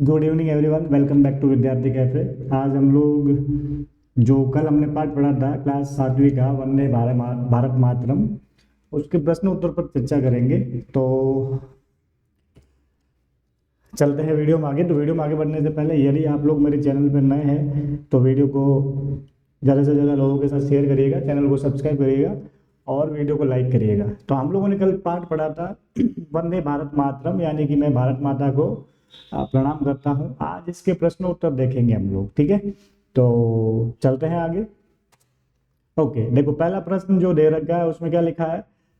Good evening everyone, welcome back to Vidyarthi cafe. आज हम लोग जो कल हमने पाठ पढ़ा था क्लास 7वीं का वंदे भारत मातरम, उसके प्रश्न उत्तर पर चर्चा करेंगे। तो चलते हैं वीडियो में आगे। तो वीडियो में आगे बढ़ने से पहले यदि आप लोग मेरे चैनल पर नए हैं तो वीडियो को ज़्यादा से ज़्यादा लोगों के साथ शेयर करिएगा, चैनल को सब्सक्राइब करिएगा और वीडियो को लाइक करिएगा। तो हम लोगों ने कल पाठ पढ़ा था वंदे भारत मातरम, यानी कि मैं भारत माता को प्रणाम करता हूं। आज इसके प्रश्न उत्तर देखेंगे हम लोग, ठीक है। तो चलते हैं आगे। ओके, देखो पहला प्रश्न जो दे रखा है उसमें क्या लिखा है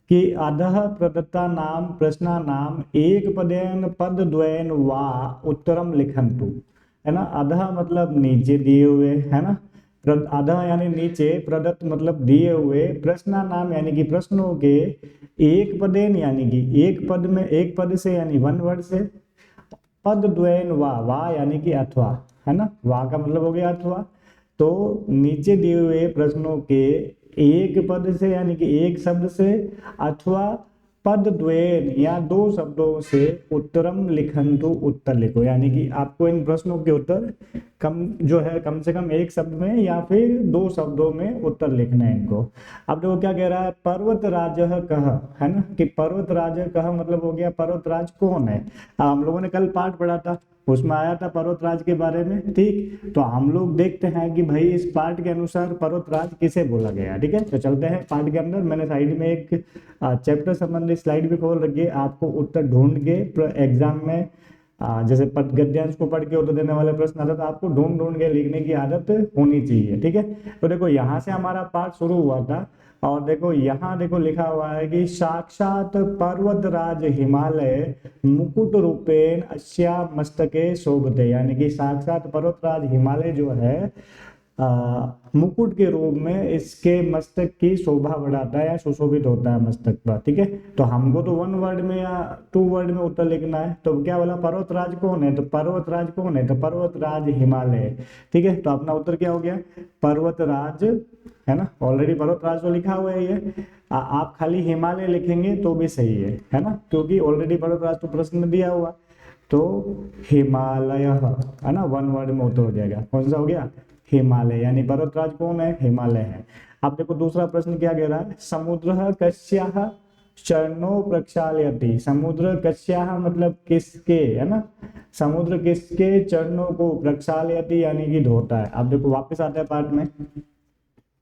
कि अधः प्रदत्ता नाम प्रश्ना नाम एक पदेन पद द्वयन वा उत्तरम लिखन्तु, है ना। अधः मतलब नीचे दिए हुए, है ना। अधः यानी नीचे, प्रदत्त मतलब दिए हुए, प्रश्ना नाम यानी कि प्रश्नों के, एक पदेन यानी कि एक पद में, एक पद से यानी वन वर्ड से, पद द्वयन वा यानी कि अथवा, है ना। वा का मतलब हो गया अथवा। तो नीचे दिए हुए प्रश्नों के एक पद से यानी कि एक शब्द से अथवा पद द्वयन या दो शब्दों से उत्तरम लिखन्तु, उत्तर लिखो। यानी कि आपको इन प्रश्नों के उत्तर कम से कम एक शब्द में या फिर दो शब्दों में उत्तर लिखना है इनको। अब देखो क्या कह रहा है, पर्वत राजः कः, है ना। कि पर्वत राजः कः मतलब हो गया पर्वतराज कौन है। हम लोगों ने कल पाठ पढ़ा था, उसमें आया था पर्वतराज के बारे में, ठीक। तो हम लोग देखते हैं कि भाई इस पाठ के अनुसार पर्वतराज किसे बोला गया, ठीक है। तो चलते हैं पाठ के अंदर। मैंने साइड में एक चैप्टर संबंधी स्लाइड भी खोल रखी है, आपको उत्तर ढूंढ के एग्जाम में जैसे गद्यांश को पढ़ के उत्तर देने वाले प्रश्न आता था, आपको ढूंढ के लिखने की आदत होनी चाहिए, ठीक है। तो देखो यहाँ से हमारा पाठ शुरू हुआ था और देखो यहाँ देखो लिखा हुआ है कि साक्षात पर्वतराज हिमालय मुकुट रूपेण अस्या मस्तके शोभते, यानी कि साक्षात पर्वतराज हिमालय जो है मुकुट के रूप में इसके मस्तक की शोभा बढ़ाता है या सुशोभित होता है मस्तक पर, ठीक है। तो हमको तो वन वर्ड में या टू वर्ड में उत्तर लिखना है। तो क्या बोला, पर्वतराज कौन है, तो पर्वतराज कौन है, तो पर्वतराज हिमालय, ठीक है। तो अपना उत्तर क्या हो गया, पर्वतराज, है ना। ऑलरेडी पर्वतराज तो लिखा हुआ है ये, आप खाली हिमालय लिखेंगे तो भी सही है ना, क्योंकि ऑलरेडी पर्वतराज तो प्रश्न में दिया हुआ। तो हिमालय, है ना, वन वर्ड में उत्तर हो जाएगा। कौन सा हो गया, हिमालय, यानी पर्वतराज कौन है, हिमालय है। अब देखो दूसरा प्रश्न क्या कह रहा है, समुद्र कस्याः चरणों प्रक्षालयति। समुद्र कस्याः मतलब किसके, है ना। समुद्र किसके चरणों को प्रक्षालयति यानी कि धोता है। अब देखो वापस आते हैं पाठ में,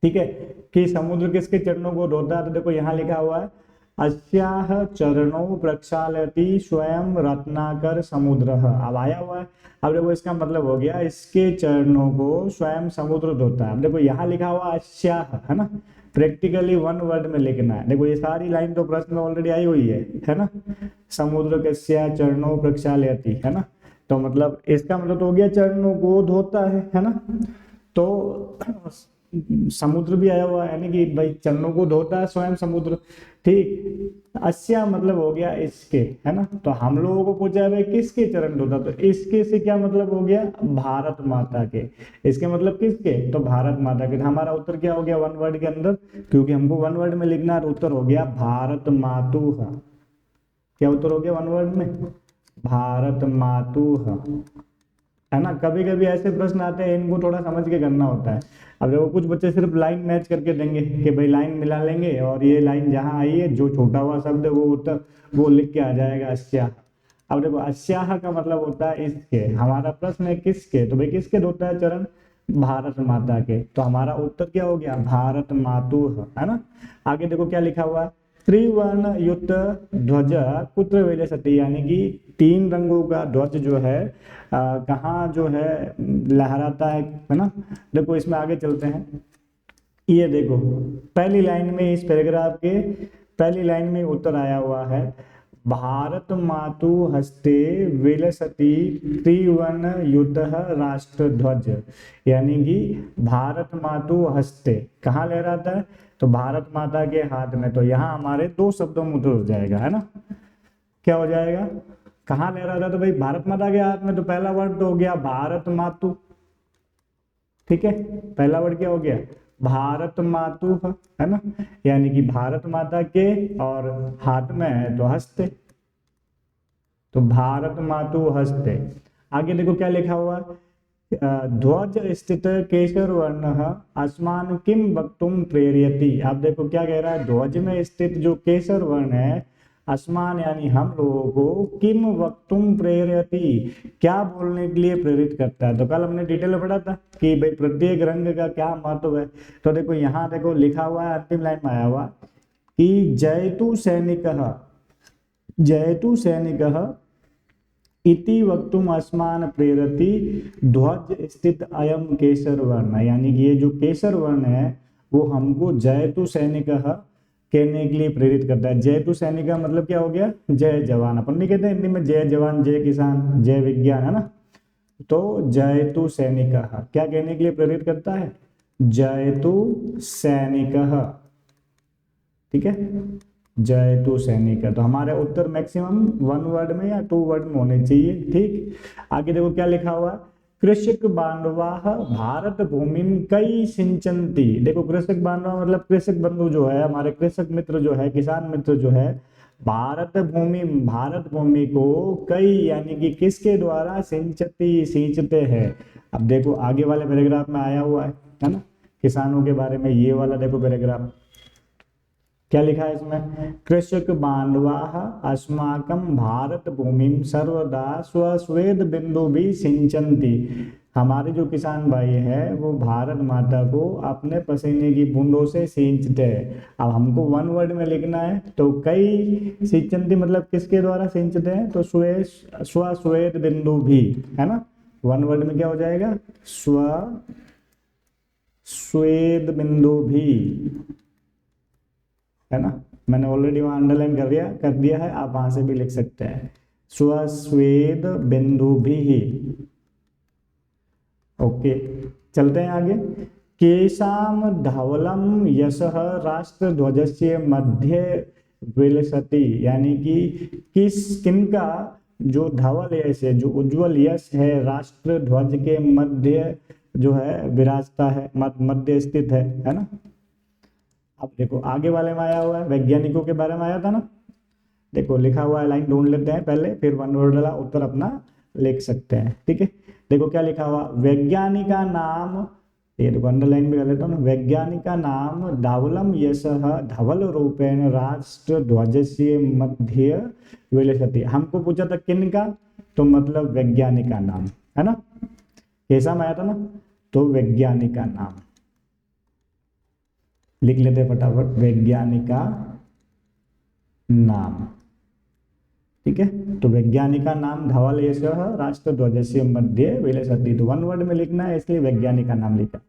ठीक है, कि समुद्र किसके चरणों को धोता है। तो देखो यहाँ लिखा हुआ है अस्याह चरणों प्रक्षालयति स्वयं रत्नाकर समुद्र। अब आया हुआ है। अब देखो इसका मतलब हो गया इसके चरणों को स्वयं समुद्र धोता है। अब देखो यहाँ लिखा हुआ अस्याह, है ना, प्रैक्टिकली वन वर्ड में लिखना है। देखो ये सारी लाइन तो प्रश्न में ऑलरेडी आई हुई है ना। समुद्र कस्या चरणों प्रक्षालयति, है ना। तो मतलब इसका मतलब तो हो गया चरणों को धोता है ना। तो समुद्र भी आया हुआ है, यानी कि भाई चरणों को धोता है स्वयं समुद्र, ठीक। अस्या मतलब हो गया इसके, है ना। तो हम लोगों को पूछा है भाई किसके चरण धोता, तो इसके से क्या मतलब हो गया, भारत माता के। इसके मतलब किसके, तो भारत माता के। हमारा उत्तर क्या हो गया वन वर्ड के अंदर, क्योंकि हमको वन वर्ड में लिखना है। उत्तर हो गया भारत मातु। क्या उत्तर हो गया वन वर्ड में, भारत मातु, है ना। कभी कभी ऐसे प्रश्न आते हैं, इनको थोड़ा समझ के करना होता है। अब देखो कुछ बच्चे सिर्फ लाइन मैच करके देंगे कि भाई लाइन मिला लेंगे और ये लाइन जहां आई है जो छोटा हुआ शब्द है वो उत्तर वो लिख के आ जाएगा अस्याह। अब देखो अस्याह का मतलब होता है इसके, हमारा प्रश्न है किसके, तो भाई किसके धोता है चरण, भारत माता के। तो हमारा उत्तर क्या हो गया, भारत मातु, है ना। आगे देखो क्या लिखा हुआ है, त्रिवर्ण युक्त ध्वज कुत्र विलसति, यानी कि तीन रंगों का ध्वज जो है कहाँ जो है लहराता है ना। देखो इसमें आगे चलते हैं। ये देखो पहली लाइन में, इस पैराग्राफ के पहली लाइन में उत्तर आया हुआ है, भारत मातु हस्ते विलसति त्रिवर्ण युत राष्ट्र ध्वज, यानी कि भारत मातु हस्ते कहाँ लहराता है, तो भारत माता के हाथ में। तो यहाँ हमारे दो शब्दों में उत्तर हो जाएगा, है ना। क्या हो जाएगा, कहाँ लहराता है, तो भाई भारत माता के हाथ में। तो पहला वर्ड तो हो गया भारत मातु, ठीक है। पहला वर्ड क्या हो गया, भारत मातु, है ना, यानी कि भारत माता के और हाथ में है तो हस्ते। तो भारत मातु हस्ते। आगे देखो क्या लिखा हुआ है, ध्वज स्थित केसर वर्ण अस्मान किम वक्तुम प्रेरयति। आप देखो क्या कह रहा है, ध्वज में स्थित जो केसर वर्ण है, अस्मान यानी हम लोगों को, किम वक्तुम प्रेरयति क्या बोलने के लिए प्रेरित करता है। तो कल हमने डिटेल में पढ़ा था कि भाई प्रत्येक रंग का क्या महत्व है। तो देखो यहाँ देखो लिखा हुआ है, अंतिम लाइन में आया हुआ कि जयतु सैनिकः, जयतु सैनिकः इति वक्तुम अस्मान प्रेरति ध्वज स्थित अयम केसर वर्ण। यानी कि ये जो केसर वर्ण है वो हमको जयतु सैनिकः कहने के लिए प्रेरित करता है। जयतु सैनिक का मतलब क्या हो गया, जय जवान। अपन नहीं कहते हिंदी में जय जवान, जय किसान, जय विज्ञान, है ना। तो जयतु सैनिकः क्या कहने के लिए प्रेरित करता है, जयतु सैनिकः, ठीक है, जयतु सैनिक। तो हमारे उत्तर मैक्सिमम 1 वर्ड में या 2 वर्ड में होने चाहिए, ठीक। आगे देखो क्या लिखा हुआ, कृषक बांधवाः भारत भूमि कई सिंचंती। देखो कृषक बांधवा मतलब कृषक बंधु जो है, हमारे कृषक मित्र जो है, किसान मित्र जो है, भारत भूमि को कई यानी कि किसके द्वारा, सिंचती सींचते हैं। अब देखो आगे वाले पैराग्राफ में आया हुआ है ना, किसानों के बारे में। ये वाला देखो पैराग्राफ क्या लिखा है इसमें, कृषक बांधवाः अस्माकं भारत भूमि सर्वदा स्वस्वेद बिंदु भी सिंचन्ति। हमारे जो किसान भाई है वो भारत माता को अपने पसीने की बूंदों से सींचते हैं। अब हमको 1 वर्ड में लिखना है, तो कई सिंचन्ति मतलब किसके द्वारा सिंचते हैं, तो स्वस्वेद बिंदु भी, है ना। 1 वर्ड में क्या हो जाएगा, स्वस्वेद बिंदु भी, है ना। मैंने ऑलरेडी वहां अंडरलाइन कर दिया है, आप वहां से भी लिख सकते हैं, स्वस्वेद बिंदु भी। ओके चलते हैं आगे। केशाम धवलम यशः राष्ट्र ध्वजस्य मध्य विलसति। यानी कि किनका जो धवल यश है, जो उज्जवल यश है, राष्ट्र ध्वज के मध्य जो है विराजता है, मध्य स्थित है ना। अब देखो आगे वाले में आया हुआ है, वैज्ञानिकों के बारे में आया था ना। देखो लिखा हुआ है, लाइन ढूंढ लेते हैं पहले, फिर 1 वर्ड वाला उत्तर अपना लिख सकते हैं, ठीक है। देखो क्या लिखा हुआ, वैज्ञानिका नाम, ये देखो अंडरलाइन भी कर लेता हूँ, वैज्ञानिका नाम धवलम यशः धवल रूपेण राष्ट्र ध्वजस्य मध्य विलसति। हमको पूछा था किन का, तो मतलब वैज्ञानिका नाम, है ना। कैसा में आया था ना, तो वैज्ञानिका नाम लिख लेते हैं फटाफट, वैज्ञानिका नाम, ठीक है। तो वैज्ञानिका नाम धवल यशः राष्ट्र ध्वजस्य मध्य विलसति। तो 1 वर्ड में लिखना है, इसलिए वैज्ञानिका नाम लिखा।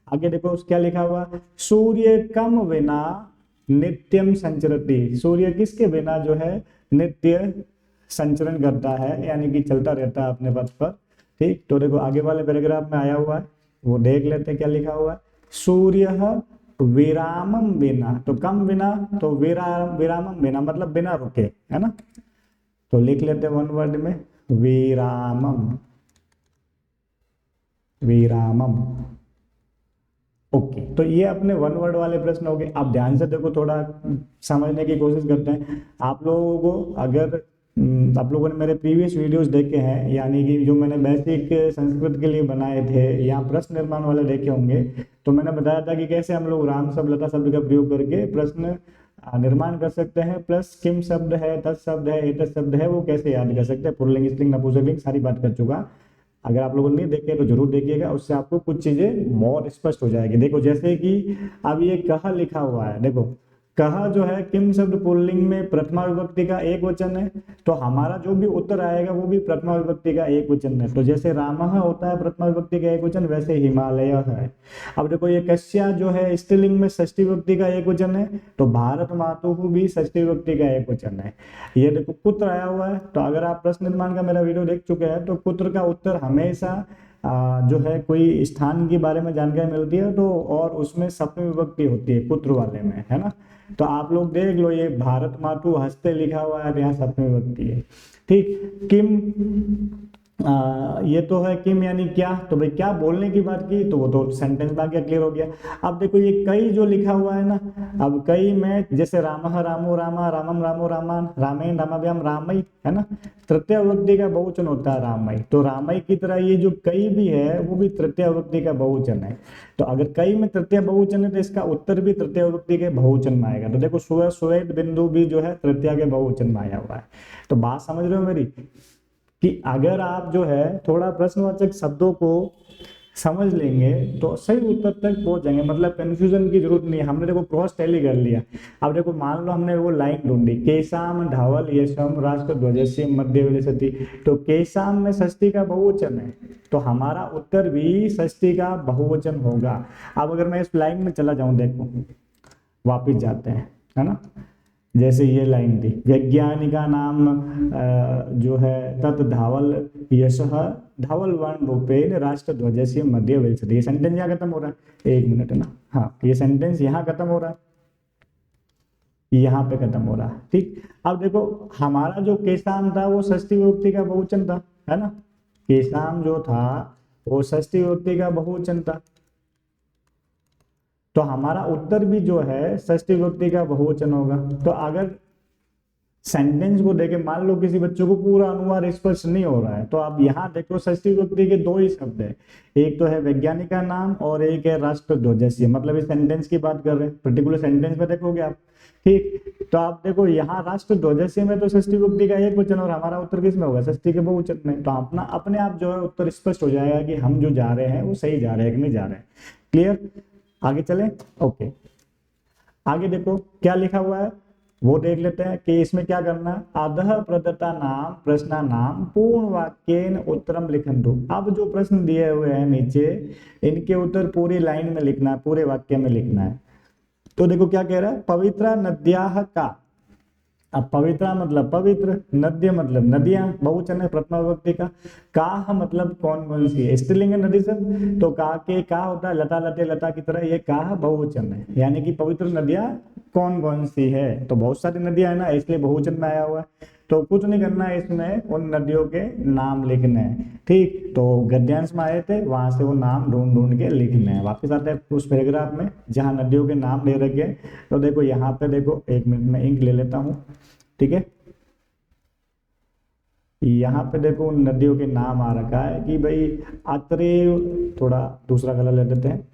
आगे देखो क्या लिखा हुआ, सूर्य कम बिना नित्यम संचरति। सूर्य किसके बिना जो है नित्य संचरण करता है, यानी कि चलता रहता है अपने पथ पर, ठीक। तो देखो आगे वाले पैराग्राफ में आया हुआ है, वो देख लेते हैं क्या लिखा हुआ है, सूर्य विरामम बिना, तो कम बिना, तो विरामम बिना मतलब बिना रुके, है ना। तो लिख लेते हैं 1 वर्ड में, विरामम, विरामम। ओके, तो ये अपने 1 वर्ड वाले प्रश्न हो गए। आप ध्यान से देखो, थोड़ा समझने की कोशिश करते हैं। आप लोगों को अगर आप लोगों ने मेरे प्रीवियस वीडियोस देखे हैं, यानी कि जो मैंने बेसिक संस्कृत के लिए बनाए थे, या प्रश्न निर्माण वाले देखे होंगे, तो मैंने बताया था कि कैसे हम लोग राम शब्द लता शब्द का प्रयोग करके प्रश्न निर्माण कर सकते हैं, प्लस किम शब्द है, तत्शब्द है, एतत् शब्द है, वो कैसे याद कर सकते हैं, पुल्लिंग स्त्रीलिंग नपुंसकलिंग सारी बात कर चुका। अगर आप लोगों ने नहीं देखे तो जरूर देखिएगा, उससे आपको कुछ चीजें और स्पष्ट हो जाएगी। देखो जैसे कि अब ये कह लिखा हुआ है, देखो कह जो है किम शब्द पुल्लिंग में प्रथमा विभक्ति का एक वचन है, तो हमारा जो भी उत्तर आएगा वो भी प्रथमा विभक्ति का एक वचन है। तो जैसे रामः होता है प्रथमा विभक्ति का एक वचन, वैसे हिमालय है। अब देखो ये कश्या जो है स्त्रीलिंग में षष्ठी विभक्ति का एक वचन है, तो भारत मातुः भी षष्ठी विभक्ति का एक वचन है। ये देखो पुत्र आया हुआ है, तो अगर आप प्रश्न निर्माण का मेरा वीडियो देख चुके हैं, तो पुत्र का उत्तर हमेशा जो है कोई स्थान के बारे में जानकारी मिलती है, तो और उसमें सप्तमी विभक्ति होती है पुत्र वाले में, है ना। तो आप लोग देख लो, ये भारत मातु हस्ते लिखा हुआ है, यहाँ सप्तमी विभक्ति है, ठीक। किम ये तो है किम यानी क्या, तो भाई क्या बोलने की बात की, तो वो तो सेंटेंस में आ गया, क्लियर हो गया। अब देखो ये कई जो लिखा हुआ है ना, अब कई में जैसे रामः रामो रामा रामम रामो रामान रामेण रामाभ्याम रामई, है ना, तृतीय विभक्ति का बहुवचन होता है रामई, तो रामई की तरह ये जो कई भी है वो भी तृतीय विभक्ति का बहुवचन है। तो अगर कई में तृतीय बहुवचन है तो इसका उत्तर भी तृतीय विभक्ति के बहुवचन में आएगा। तो देखो सुवेद बिंदु भी जो है तृतीय के बहुवचन में आया हुआ है। तो बात समझ रहे हो मेरी, कि अगर आप जो है थोड़ा प्रश्नवाचक शब्दों को समझ लेंगे तो सही उत्तर तक पहुंच जाएंगे, मतलब कंफ्यूजन की जरूरत नहीं है। हमने देखो क्रॉस टैली कर लिया। अब देखो मान लो हमने वो लाइन ढूंढी, केशाम धावल यशम राष्ट्र ध्वजस्य मध्य विलसति, तो केशाम में षष्ठी का बहुवचन है, तो हमारा उत्तर भी षष्ठी का बहुवचन होगा। अब अगर मैं इस लाइन में चला जाऊं, देखो वापिस जाते हैं, है ना, जैसे ये लाइन थी, वैज्ञानिका नाम जो है तत् धावल यशः धावल वर्ण रूपेण राष्ट्र ध्वजस्य मध्य विलसति। ये सेंटेंस यहाँ खत्म हो रहा है, एक मिनट ना, हाँ ये सेंटेंस यहाँ खत्म हो रहा है, यहाँ पे खत्म हो रहा है, ठीक। अब देखो हमारा जो केशाम था वो षष्ठी विभक्ति का बहुवचन था, है ना, केशाम जो था वो षष्ठी विभक्ति का बहुवचन था, तो हमारा उत्तर भी जो है षष्ठी विभक्ति का बहुवचन होगा। तो अगर सेंटेंस को देखे मान लो किसी बच्चों को पूरा अनुवाद स्पष्ट नहीं हो रहा है, तो आप यहाँ देखो षष्ठी विभक्ति के दो ही शब्द है, एक तो है वैज्ञानिक का नाम और एक है राष्ट्र ध्वजस्य, मतलब इस सेंटेंस की बात कर रहे हैं, पर्टिकुलर सेंटेंस में देखोगे आप, ठीक। तो आप देखो यहाँ राष्ट्र ध्वजस्य में तो षष्ठी विभक्ति का एक वचन और हमारा उत्तर किस में होगा, षष्ठी के बहुवचन में। तो अपना अपने आप जो है उत्तर स्पष्ट हो जाएगा कि हम जो जा रहे हैं वो सही जा रहे हैं कि नहीं जा रहे हैं। क्लियर, आगे चले, ओके। आगे देखो क्या लिखा हुआ है वो देख लेते हैं कि इसमें क्या करना है। अधः प्रदत्ता नाम प्रश्न नाम पूर्ण वाक्येन उत्तरम लिखन्तु। अब जो प्रश्न दिए हुए हैं नीचे, इनके उत्तर पूरी लाइन में लिखना है, पूरे वाक्य में लिखना है। तो देखो क्या कह रहा है, पवित्रा नद्याः का, अब पवित्रा मतलब पवित्र, नद्य मतलब नदियां, बहुवचन है प्रथमा विभक्ति का, काह मतलब कौन कौन सी है, स्त्रीलिंग है नदी सब, तो का के का होता है लता लते लता की तरह, ये काह बहुवचन है, यानी कि पवित्र नदियां कौन कौन सी है, तो बहुत सारी नदियां है ना, इसलिए बहुवचन में आया हुआ है। तो कुछ नहीं करना है इसमें, उन नदियों के नाम लिखने हैं, ठीक। तो गद्यांश में आए थे, वहां से वो नाम ढूंढ ढूंढ के लिखने हैं। वापस आते हैं उस पैराग्राफ में जहां नदियों के नाम ले रखे हैं। तो देखो यहाँ पे देखो, एक मिनट में इंक ले लेता हूँ, ठीक है। यहाँ पे देखो उन नदियों के नाम आ रखा है कि भाई अत्रेय, थोड़ा दूसरा कलर ले लेते हैं,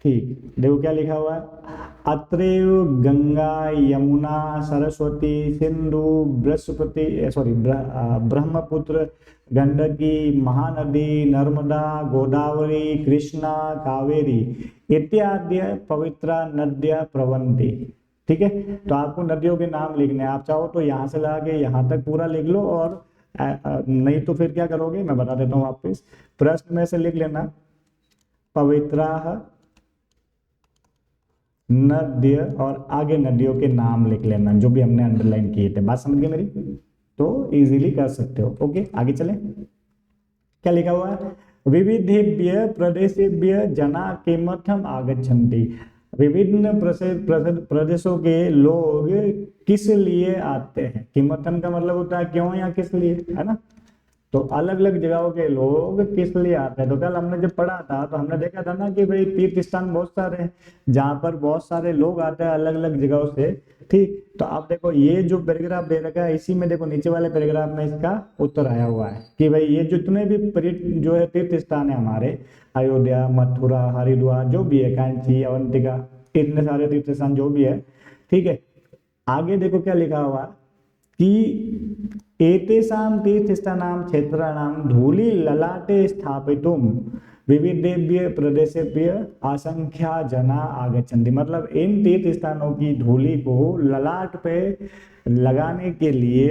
ठीक। देखो क्या लिखा हुआ है, अत्रेय गंगा यमुना सरस्वती सिंधु बृहस्पति सॉरी ब्रह्मपुत्र गंडकी महानदी नर्मदा गोदावरी कृष्णा कावेरी इत्यादि पवित्र नद्या प्रवहन्ति, ठीक है। तो आपको नदियों के नाम लिखने हैं, आप चाहो तो यहाँ से ला के यहाँ तक पूरा लिख लो, और नहीं तो फिर क्या करोगे मैं बता देता हूँ वापस, प्रश्न में से लिख लेना पवित्रा नद्य और आगे नदियों के नाम लिख लेना जो भी हमने अंडरलाइन किए थे। बात समझ गए मेरी, तो इजीली कर सकते हो। ओके आगे चले, क्या लिखा हुआ है, विविधेभ्य प्रदेशेभ्य जना किमर्थम आगच्छन्ति। विभिन्न प्रदेशों के लोग किस लिए आते हैं, किमर्थम का मतलब होता है क्यों या किस लिए, है ना। तो अलग अलग जगहों के लोग किस लिए आते हैं, तो कल हमने जब पढ़ा था तो हमने देखा था ना कि भाई तीर्थ स्थान बहुत सारे हैं जहाँ पर बहुत सारे लोग आते हैं अलग अलग जगहों से, ठीक। तो आप देखो ये जो पैराग्राफ दे रखा है इसी में देखो नीचे वाले पैराग्राफ में इसका उत्तर आया हुआ है कि भाई ये जितने भी जो है तीर्थ स्थान है हमारे, अयोध्या मथुरा हरिद्वार जो भी है, कांची अवंतिका, इतने सारे तीर्थ स्थान जो भी है, ठीक है। आगे देखो क्या लिखा हुआ कि एतेषां तीर्थस्थानां क्षेत्राणां धूलि ललाटे स्थापितुं विविधेभ्य प्रदेशेभ्य असंख्या जना आगच्छन्ति। मतलब इन तीर्थ स्थानों की धूलि को ललाट पे लगाने के लिए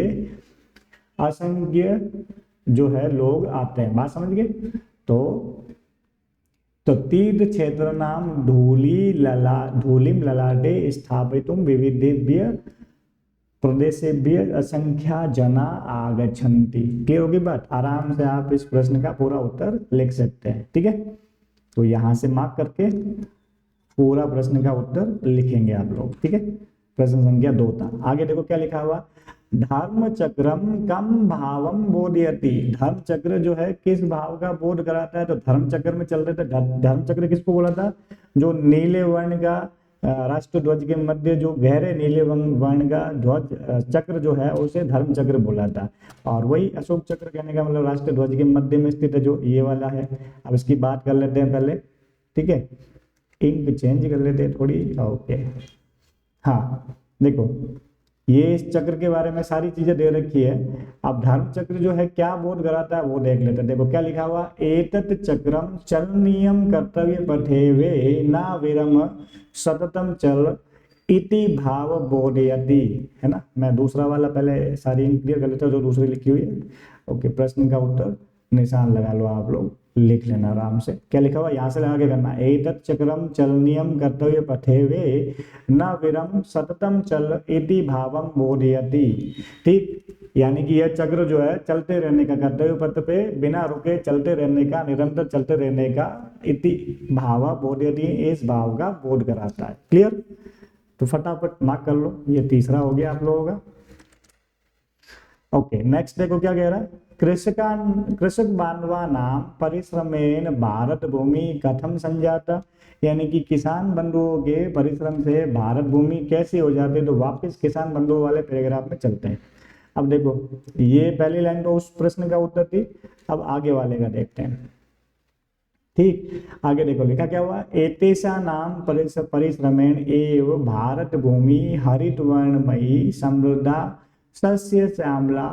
असंख्य जो है लोग आते हैं। बात समझ गए, तो तीर्थ क्षेत्र नाम धूलिम ललाटे स्थापितुं विविधेभ्य प्रदेशेभ्य असंख्या जना आगच्छन्ति। क्लियर होगी बात, आराम से आप इस प्रश्न का पूरा उत्तर लिख सकते हैं, ठीक है। तो यहां से मार्क करके पूरा प्रश्न का उत्तर लिखेंगे आप लोग, ठीक है। प्रश्न संख्या 2 था। आगे देखो क्या लिखा हुआ, धर्म चक्रम कम भावम बोधयति। धर्म चक्र जो है किस भाव का बोध कराता है? तो धर्म चक्र में चल रहे थे। धर्म चक्र किसको बोला था? जो नीले वर्ण का राष्ट्र ध्वज के मध्य जो गहरे नीले वर्ण का ध्वज चक्र जो है उसे धर्म चक्र बोला था। और वही अशोक चक्र कहने का मतलब राष्ट्र ध्वज के मध्य में स्थित है जो ये वाला है। अब इसकी बात कर लेते हैं पहले, ठीक है। इंक चेंज कर लेते हैं थोड़ी, ओके। हाँ देखो, ये इस चक्र के बारे में सारी चीजें दे रखी है। अब धर्म चक्र जो है क्या बोध कराता है वो देख लेते हैं। देखो क्या लिखा हुआ, एतत् चक्रम चलनीयम कर्तव्य पठेवे ना विरम सततम चल इति भाव बोधयति, है ना। मैं दूसरा वाला पहले सारी क्लियर कर लेता हूँ जो दूसरी लिखी हुई है। ओके, प्रश्न का उत्तर निशान लगा लो, आप लोग लिख लेना आराम से। क्या लिखा हुआ यहाँ से लगा के करना, एतत् चक्रम चलनीयम कर्तव्य पठेवे न विरम सततम चल इति भावम बोधयति। ठीक, यानी कि यह चक्र जो है चलते रहने का, कर्तव्य पथ पे बिना रुके चलते रहने का, निरंतर चलते रहने का, इति भाव बोधयति, इस भाव का बोध कराता है। क्लियर? तो फटाफट मार्क कर लो, ये तीसरा हो गया आप लोगों का। ओके, नेक्स्ट देखो क्या कह रहा है, कृषक बांधवा नाम परिश्रमेन भारत भूमि कथम संजाता। यानी कि किसान बंधुओं के परिश्रम से भारत भूमि कैसे हो जाती है। तो वापस किसान बंधुओं वाले पैराग्राफ में चलते हैं। अब देखो, ये पहली लाइन तो उस प्रश्न का उत्तर थी, अब आगे वाले का देखते हैं। ठीक, आगे देखो लिखा क्या हुआ, एतेषा नाम परिश्रमेण एव भारत भूमि हरित वर्णमयी समृद्धा सस्य श्यामला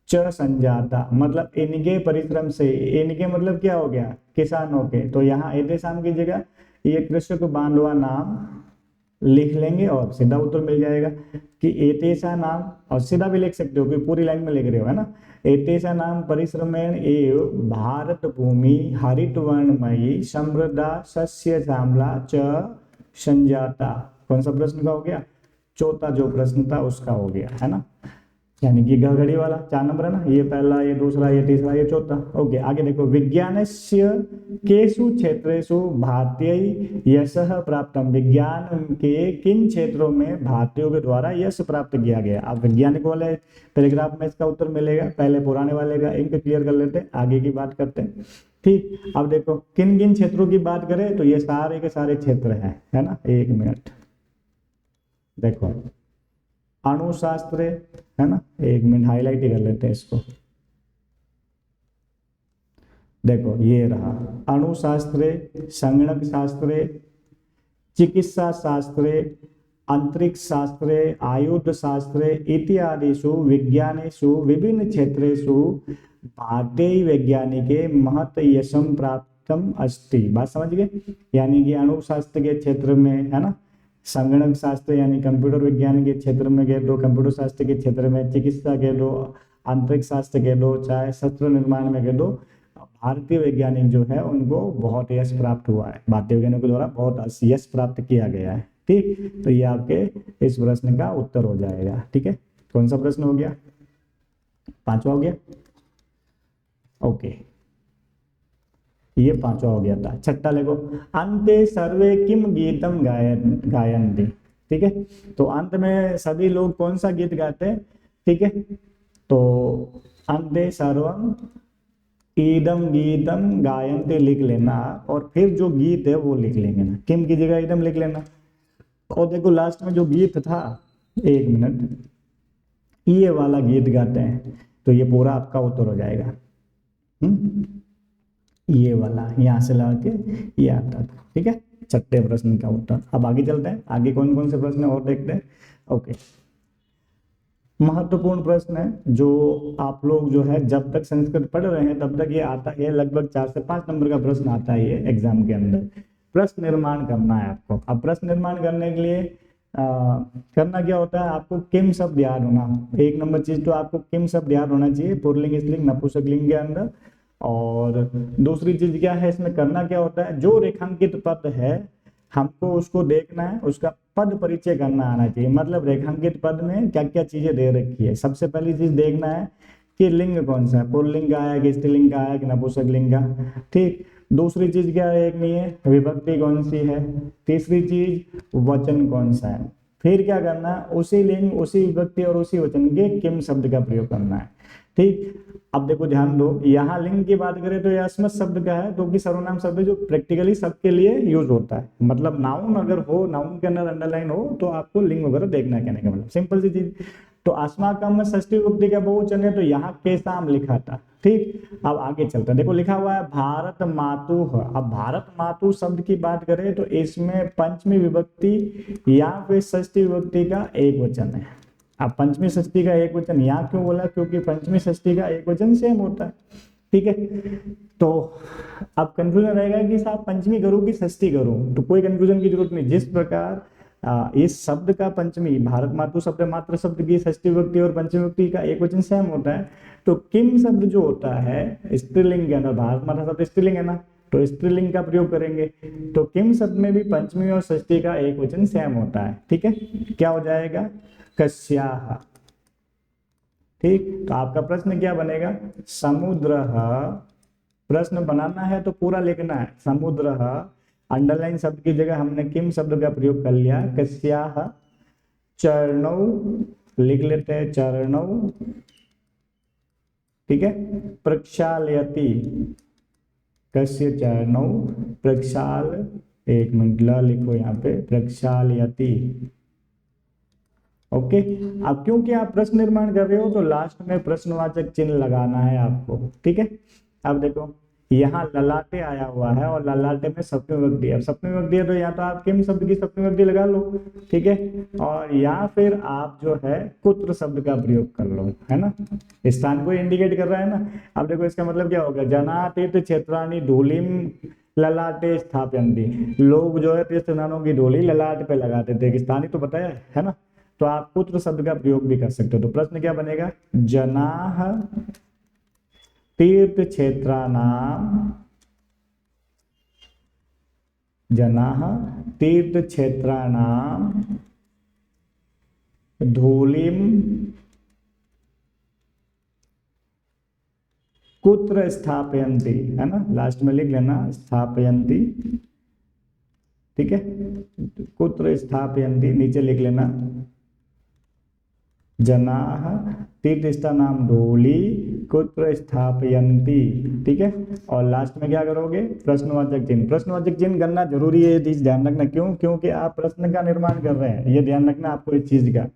च संजाता। मतलब इनके परिश्रम से, इनके मतलब क्या हो गया, किसानों के। तो यहाँ एतेषाम की जगह ये कृषक बांधवा नाम लिख लेंगे और सीधा उत्तर मिल जाएगा कि एतेषा नाम, और सीधा भी लिख सकते हो कि पूरी लाइन में लिख रहे हो, है ना। एतेषा नाम परिश्रमेण एव भारत भूमि हरित वर्णमयी समृद्धा सस्य श्यामला च संजाता। कौन सा प्रश्न का हो गया, चौथा जो प्रश्न था उसका हो गया, है ना। यानी कि घड़ी वाला 4 नंबर है ना, ये पहला, ये दूसरा, ये तीसरा, ये चौथा। ओके, आगे देखो, विज्ञानस्य केषु क्षेत्रेषु भारतीय यशः प्राप्तम। विज्ञान के किन क्षेत्रों में भारतीयों के द्वारा यश प्राप्त किया गया। अब वैज्ञानिक वाले पैराग्राफ में इसका उत्तर मिलेगा, पहले पुराने वाले का इनके क्लियर कर लेते हैं, आगे की बात करते हैं। ठीक, अब देखो किन किन क्षेत्रों की बात करें तो ये सारे के सारे क्षेत्र है ना। 1 मिनट देखो, अणुशास्त्र है ना, 1 मिनट हाईलाइट ही कर लेते हैं इसको। देखो ये रहा, अणुशास्त्र, संगणक शास्त्र, चिकित्सा शास्त्र, अंतरिक्ष शास्त्र, आयुध शास्त्र इत्यादिषु विज्ञानेषु विभिन्न क्षेत्रेषु भारतीय वैज्ञानिके महत् यशं प्राप्तम अस्ति। बात समझ गए। यानी कि अणुशास्त्र के क्षेत्र में, है ना, संगणक शास्त्र यानी कंप्यूटर विज्ञान के क्षेत्र में कह दो, कंप्यूटर शास्त्र के क्षेत्र में, चिकित्सा कह दो, अंतरिक्ष शास्त्र कह दो, चाहे शस्त्र निर्माण में कह दो, भारतीय वैज्ञानिक जो है उनको बहुत यश प्राप्त हुआ है, भारतीय वैज्ञानिकों के द्वारा बहुत यश प्राप्त किया गया है। ठीक, तो ये आपके इस प्रश्न का उत्तर हो जाएगा। ठीक है, कौन सा प्रश्न हो गया, 5वां हो गया। ओके, ये 5वां हो गया था। 6ठा देखो, अंते सर्वे किम गीतम गायन्ति। ठीक है, तो अंत में सभी लोग कौन सा गीत गाते हैं। ठीक है, तो अंते सर्वम ईदम गीतम गायन्ति लिख लेना, और फिर जो गीत है वो लिख लेंगे ना, किम की जगह ईदम लिख लेना। और देखो लास्ट में जो गीत था, 1 मिनट, ये वाला गीत गाते हैं, तो ये पूरा आपका उत्तर हो जाएगा। ये वाला यहाँ से लगा के ये आता था। ठीक है, 6ठे प्रश्न का उत्तर। अब आगे चलते हैं, आगे कौन कौन से प्रश्न और देखते हैं। ओके, महत्वपूर्ण प्रश्न है जो आप लोग जो है जब तक संस्कृत पढ़ रहे हैं तब तक ये आता है, लगभग 4 से 5 नंबर का प्रश्न आता है ये एग्जाम के अंदर। प्रश्न निर्माण करना है आपको। अब प्रश्न निर्माण करने के लिए करना क्या होता है, आपको किम शब्द याद होना। 1 नंबर चीज तो आपको किम शब्द याद होना चाहिए पुल्लिंग, स्त्रीलिंग, नपुंसकलिंग के अंदर। और दूसरी चीज क्या है, इसमें करना क्या होता है, जो रेखांकित पद है हमको उसको देखना है, उसका पद परिचय करना आना चाहिए। मतलब रेखांकित पद में क्या क्या चीजें दे रखी है। सबसे पहली चीज देखना है कि लिंग कौन सा है, पुल्लिंग का है कि स्त्रीलिंग का है कि नपुंसकलिंग का। ठीक, दूसरी चीज क्या है, एक नहीं है, विभक्ति कौन सी है। तीसरी चीज वचन कौन सा है। फिर क्या करना है, उसी लिंग उसी विभक्ति और उसी वचन के किम शब्द का प्रयोग करना है। ठीक, अब देखो ध्यान दो, यहाँ लिंग की बात करें तो यह अस्मत् शब्द का है, जो कि सर्वनाम शब्द है, जो प्रैक्टिकली सबके लिए यूज होता है। मतलब नाउन अगर हो, नाउन के अंदर अंडरलाइन हो, तो आपको लिंग वगैरह देखना है, कहने का मतलब सिंपल सी चीज। तो अस्माकम में षष्ठी विभक्ति का बहुवचन है, तो यहाँ केसाम लिखा था। ठीक, अब आगे चलते हैं, देखो लिखा हुआ है भारत मातु। अब भारत मातु शब्द की बात करें तो इसमें पंचमी विभक्ति या फिर षष्ठी विभक्ति का एक वचन है। अब पंचमी षष्ठी का एक वचन यहाँ क्यों बोला, क्योंकि पंचमी षष्ठी का एक वचन सेम होता है। ठीक है, तो अब कंफ्यूजन रहेगा कि साहब पंचमी करूं कि षष्ठी करूं, तो कोई कंफ्यूजन की जरूरत नहीं। जिस प्रकार इस शब्द का पंचमी भारत मातु शब्द मात्र शब्द की षष्ठी विभक्ति और पंचमी विभक्ति का एक वचन सेम होता है, तो किम शब्द जो होता है स्त्रीलिंग के अंदर, भारत माता शब्द स्त्रीलिंग है ना, तो स्त्रीलिंग का प्रयोग करेंगे। तो किम शब्द में भी पंचमी और षष्ठी का एक वचन सेम होता है। ठीक है, क्या हो जाएगा, कस्याः। ठीक, तो आपका प्रश्न क्या बनेगा, समुद्र। प्रश्न बनाना है तो पूरा लिखना है, समुद्र। अंडरलाइन शब्द की जगह हमने किम शब्द का प्रयोग कर लिया, कस्याः चरणौ लिख लेते हैं, चरणौ। ठीक है, प्रक्षालयति, कस्य चरणौ प्रक्षाल, एक मिनट ल लिखो यहाँ पे, प्रक्षालयति। ओके, अब क्योंकि आप प्रश्न निर्माण कर रहे हो तो लास्ट में प्रश्नवाचक चिन्ह लगाना है आपको। ठीक है, अब देखो यहाँ ललाटे आया हुआ है और ललाटे में सप्तमी विभक्ति है। सप्तमी विभक्ति है तो या तो आप किम शब्द की सप्तमी विभक्ति लगा लो, ठीक है, और या फिर आप जो है कुत्र शब्द का प्रयोग कर लो, है ना, स्थान को इंडिकेट कर रहा है ना। अब देखो इसका मतलब क्या होगा, जना तीर्थ क्षेत्राणि धूलिम ललाटे स्थापयन्ति। लोग जो है तीर्थ स्थानों की डोली ललाट पे लगाते थे, स्थान ही तो बताया है ना। तो आप पुत्र शब्द का प्रयोग भी कर सकते हो। तो प्रश्न क्या बनेगा, जनाः तीर्थ क्षेत्राणाम, जनाः तीर्थ क्षेत्राणाम धूलिम कुत्र स्थापयन्ति, है ना, लास्ट में लिख लेना स्थापयन्ति। ठीक है, कुत्र स्थापयन्ति नीचे लिख लेना, जनाः तीर्थस्थानाम धूलि कुत्र स्थापयन्ति। ठीक है, और लास्ट में क्या करोगे, प्रश्नवाचक चिन्ह। प्रश्नवाचक चिन्ह करना जरूरी है, ये चीज ध्यान रखना। क्यों, क्योंकि आप प्रश्न का निर्माण कर रहे हैं, ये ध्यान रखना आपको इस चीज का।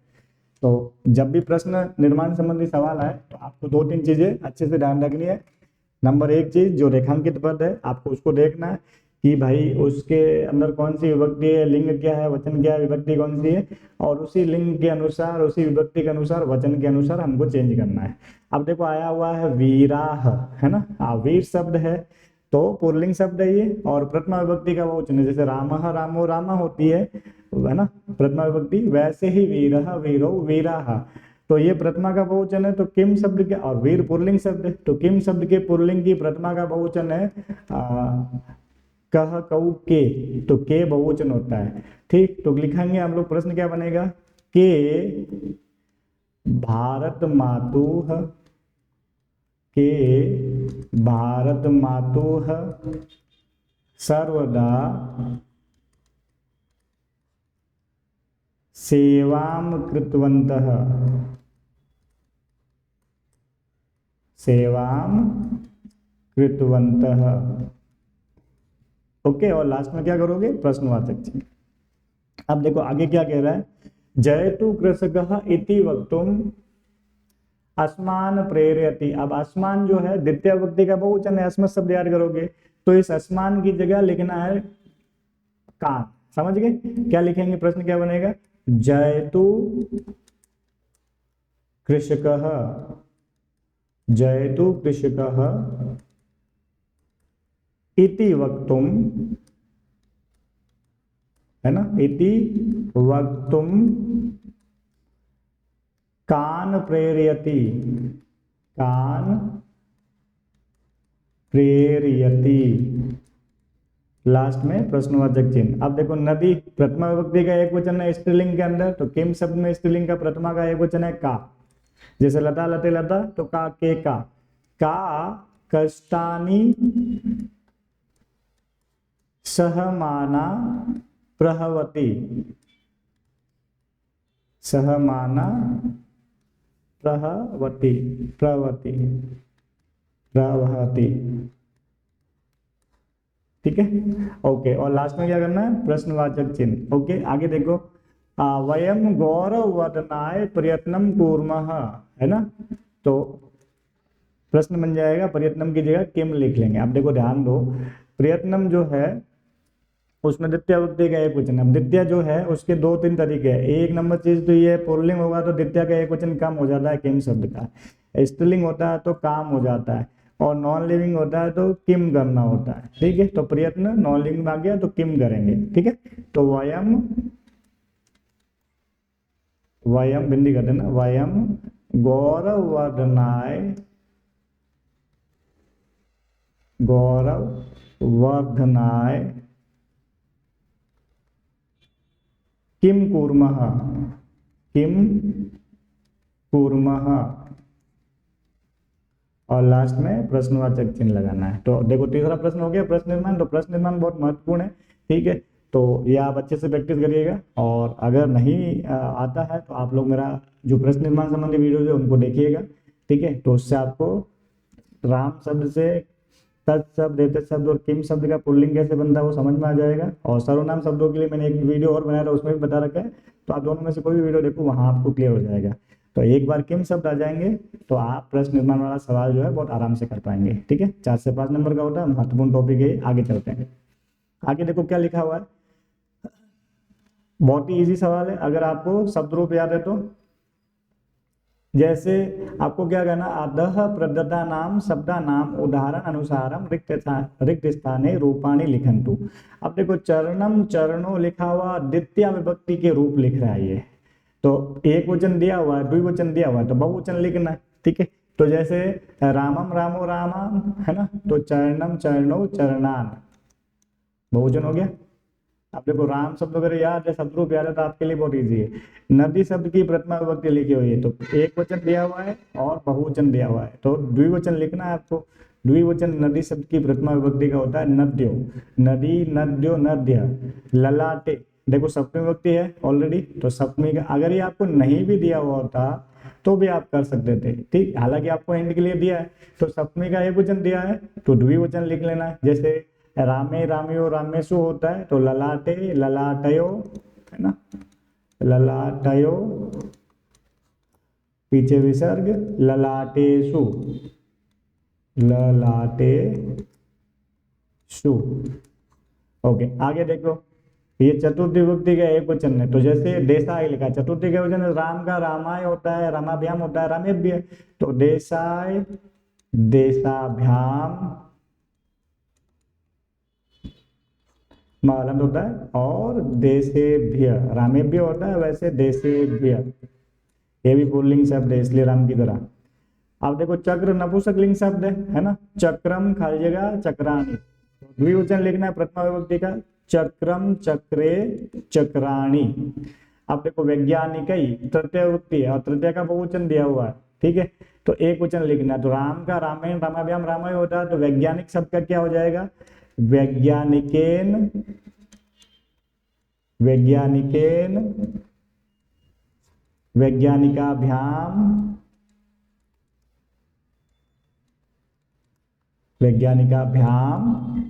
तो जब भी प्रश्न निर्माण संबंधी सवाल आए तो आपको 2-3 चीजें अच्छे से ध्यान रखनी है। नंबर 1 चीज, जो रेखांकित पद है आपको उसको देखना है कि भाई उसके अंदर कौन सी विभक्ति है, लिंग क्या है, वचन क्या है, विभक्ति कौन सी है, और उसी लिंग के अनुसार, उसी विभक्ति के अनुसार, वचन के अनुसार हमको चेंज करना है। अब देखो आया हुआ है वीराह, है ना, वीर शब्द है तो पुल्लिंग शब्द है ये, और प्रथमा विभक्ति का बहुवचन है। जैसे रामः रामो रामा होती है ना प्रथमा विभक्ति, वैसे ही वीरः वीरो वीराः, तो ये प्रथमा का बहुवचन है। तो किम शब्द के, और वीर पुल्लिंग शब्द है, तो किम शब्द के पुल्लिंग की प्रथमा का बहुवचन है कह कऊ के, तो के बहुवचन होता है। ठीक, तो लिखेंगे हम लोग, प्रश्न क्या बनेगा, के भारत मातुः, के भारत मातुः सर्वदा सेवां कृतवन्तः, सेवां कृतवन्तः। ओके, और लास्ट में क्या करोगे, प्रश्नवाचक चिन्ह। अब देखो आगे क्या कह रहा है, जयतु कृषकः इति वक्तुम अस्मान प्रेरयति। अब अस्मान जो है द्वितीय विभक्ति का बहुवचन है, अस्मत् शब्द याद करोगे, तो इस अस्मान की जगह लिखना है कान। समझ गए, क्या लिखेंगे, प्रश्न क्या बनेगा, जयतु कृषकः, जयतु कृषकः इति वक्तुम, है ना, इति वक्तुम कान प्रेरयति, कान प्रेरयति। लास्ट में प्रश्नवाचक चिन्ह। अब देखो नदी प्रथमा विभक्ति का एक वचन है स्त्रीलिंग के अंदर, तो किम शब्द में स्त्रीलिंग का प्रथमा का एक वचन है का। जैसे लता लते लता, तो का के का कष्टानि सहमाना प्रहवति। सहमाना प्रवहति प्रवहति प्रवहति। ठीक है, ओके। और लास्ट में क्या करना है, प्रश्नवाचक चिन्ह। ओके, आगे देखो, वयम गौरववर्धनाय प्रयत्नम कुर्मः, है ना। तो प्रश्न बन जाएगा, प्रयत्नम की जगह किम लिख लेंगे। अब देखो ध्यान दो, प्रयत्नम जो है उसमें द्वितीय विभक्ति का एक वचन। अब द्वितीय जो है उसके दो तीन तरीके हैं। एक नंबर चीज तो ये, पुल्लिंग होगा तो द्वितीय का एक वचन कम हो जाता है किम शब्द का, स्त्रीलिंग होता है तो काम हो जाता है, और नॉन लिविंग होता है तो किम करना होता है। ठीक है, तो प्रयत्न नॉन लिविंग में आ गया तो किम करेंगे। ठीक है, तो वयम, वयम बिंदी कर देना, वयम गौरववर्धनाय, गौरववर्धनाय किम कुर्मः, किम कुर्मः, और लास्ट में प्रश्नवाचक चिन्ह लगाना है। तो देखो तीसरा प्रश्न हो गया प्रश्न निर्माण। तो प्रश्न निर्माण बहुत महत्वपूर्ण है। ठीक है, तो ये आप अच्छे से प्रैक्टिस करिएगा, और अगर नहीं आता है तो आप लोग मेरा जो प्रश्न निर्माण संबंधी वीडियो है उनको देखिएगा। ठीक है, तो उससे आपको राम शब्द से तत् शब्द, एतत् शब्द और किम शब्द का पुल्लिंग कैसे बनता है वो समझ में आ जाएगा। और सर्वनाम शब्दों के लिए मैंने एक वीडियो और बनाया था, उसमें भी बता रखा है, तो आप दोनों में से कोई भी वीडियो देखो, वहां आपको क्लियर हो जाएगा। तो एक बार किम शब्द आ जाएंगे तो आप प्रश्न निर्माण वाला सवाल जो है बहुत आराम से कर पाएंगे। ठीक है, 4 से 5 नंबर का होता है, महत्वपूर्ण टॉपिक है। आगे चलते हैं, आगे देखो क्या लिखा हुआ है, बहुत ही इजी सवाल है अगर आपको शब्द रूप याद है तो। जैसे आपको क्या कहना, अधः प्रदत्ता नाम शब्दा नाम उदाहरण अनुसारम रिक्त स्थाने रूपाणी लिखन्तु। अब देखो चरणम चरणों लिखा हुआ द्वितीय विभक्ति के रूप लिख रहा है ये, तो एक वचन दिया हुआ है, द्विवचन दिया हुआ है, तो बहुवचन लिखना है। ठीक है, तो जैसे रामम रामो रामाम, है ना, तो चरणम चरणो चरणान, बहुवचन हो गया। अब देखो राम शब्द अगर याद है, शब्द रूप याद है, तो आपके लिए बहुत इजी है। नदी शब्द की प्रथमा विभक्ति लिखी हुई है, तो एक वचन दिया हुआ है और बहुवचन दिया हुआ है, तो द्विवचन लिखना है आपको। द्विवचन नदी शब्द की प्रथमा विभक्ति का होता है नद्यो, नदी नद्यो नद्य। ललाटे, देखो सप्तमी विभक्ति है ऑलरेडी, तो सप्तमी का अगर ये आपको नहीं भी दिया हुआ होता तो भी आप कर सकते थे। ठीक, हालांकि आपको हिंट के लिए दिया है, तो सप्तमी का एक वचन दिया है तो द्विवचन लिख लेना है। जैसे रामे रामियो रामेशु होता है, तो ललाटे ललाटयो, है ना, ललाटयो, पीछे विसर्ग, ललाटेशु, ललाटेशु। ओके, आगे देखो, ये चतुर्थी विभक्ति का एक वचन है, तो जैसे देसाई लिखा, चतुर्थी का वचन राम का रामाय होता है, रामाभ्याम होता है, रामेभ्य, तो देसाय देशाभ्याम मालंद होता है, और देशेभ्य रामेभ्य होता है, वैसे देशेभ्य, ये भी पुल्लिंग शब्द है इसलिए राम की तरह। अब देखो चक्र नपुंसकलिंग शब्द है ना, चक्रम खाली जगह चक्राणी, द्विवचन लिखना है प्रथमा विभक्ति का, चक्रम चक्रे चक्राणी। अब देखो वैज्ञानिक तृतीय विभक्ति है और तृतीय का बहुवचन दिया हुआ है। ठीक है, तो एक वचन लिखना है, तो राम का रामायण रामाभ्याम रामाय होता है, तो वैज्ञानिक शब्द का क्या हो जाएगा, वैज्ञानिकेन, वैज्ञानिकेन, वैज्ञानिकाभ्याम, वैज्ञानिकाभ्याम,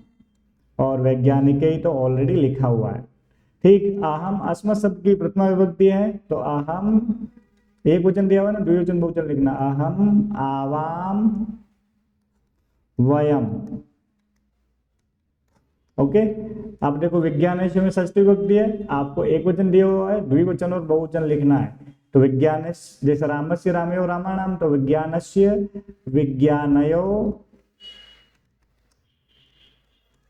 और वैज्ञानिक ही तो ऑलरेडी लिखा हुआ है। ठीक, अहम अस्मत् शब्द की प्रथमा विभक्ति है, तो अहम एक वचन दिया हुआ है ना, द्विवचन बहुवचन लिखना, अहम आवाम वयम। ओके, अब देखो विज्ञान में षष्ठी विभक्ति है, आपको एक वचन दिया हुआ है, द्विवचन और बहुवचन लिखना है, तो विज्ञान, जैसे रामस्य रामयो रामाणाम, तो विज्ञानस्य विज्ञानयो,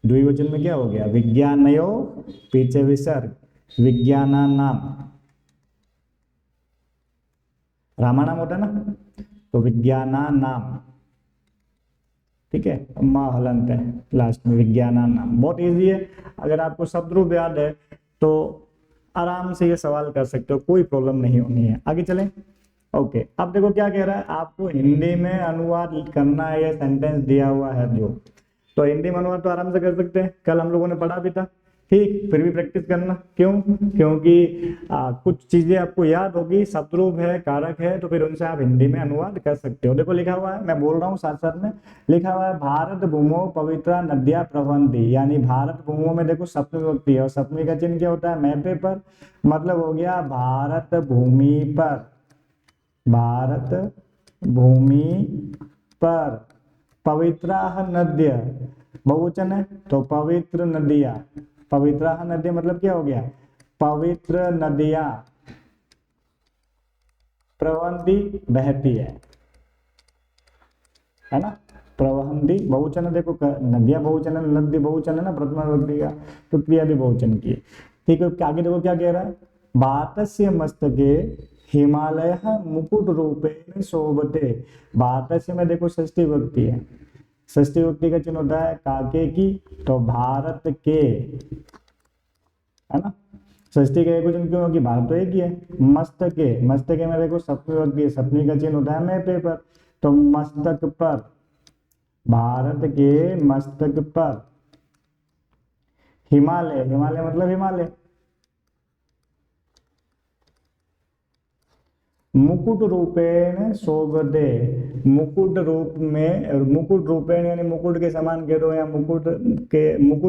द्विवचन में क्या हो गया, विज्ञानयो, पीछे विसर्ग, विज्ञानानाम, रामानाम होता है ना, तो विज्ञानानाम। ठीक है, माँ हलंत है लास्ट में, विज्ञानानाम। बहुत इजी है, अगर आपको शब्द रूप याद है तो आराम से ये सवाल कर सकते हो, कोई प्रॉब्लम नहीं होनी है। आगे चलें। ओके, अब देखो क्या कह रहा है, आपको हिंदी में अनुवाद करना है, ये सेंटेंस दिया हुआ है जो, तो हिंदी में अनुवाद तो आराम से कर सकते हैं, कल हम लोगों ने पढ़ा भी था। ठीक, फिर भी प्रैक्टिस करना। क्यों? क्योंकि कुछ चीजें आपको याद होगी, शब्द रूप है, कारक है, तो फिर उनसे आप हिंदी में अनुवाद कर सकते हो। देखो लिखा हुआ है, मैं बोल रहा हूँ साथ साथ में, लिखा हुआ है भारत भूमौ पवित्रा नद्या प्रवहन्ति, यानी भारत भूमो में देखो सप्तमी विभक्ति है, और सप्तमी का चिन्ह क्या होता है? मैपे पर, मतलब हो गया भारत भूमि पर, भारत भूमि पर, पवित्रा नद्य बहुवचन है, तो पवित्र नदियां, पवित्रा नदियां मतलब क्या हो गया? पवित्र नदियां प्रवहन्ति बहती है ना? प्रवहन्ति बहुवचन है, देखो नदियां बहुवचन है, नदी बहुवचन है ना प्रथमा विभक्ति का, तो क्रिया भी बहुवचन की है। ठीक है, आगे देखो क्या कह रहा है, बातस्य मस्तके हिमालय मुकुट रूपेण शोभते। बातस्य में देखो षष्ठी विभक्ति है, षष्ठी विभक्ति का चिन्ह होता है काके की, तो भारत के, है ना? षष्ठी का एक वचन क्यों? क्योंकि भारत तो एक ही है। मस्तके, मस्तके में देखो सप्तमी विभक्ति है, सप्तमी का चिन्ह होता है मैपे पर, तो मस्तक पर, भारत के मस्तक पर, हिमालय, हिमालय मतलब हिमालय, मुकुट रूपेण शोभते, मुकुट रूप में, मुकुट रूपेण यानी मुकुट के समान कह दो, या मुकुट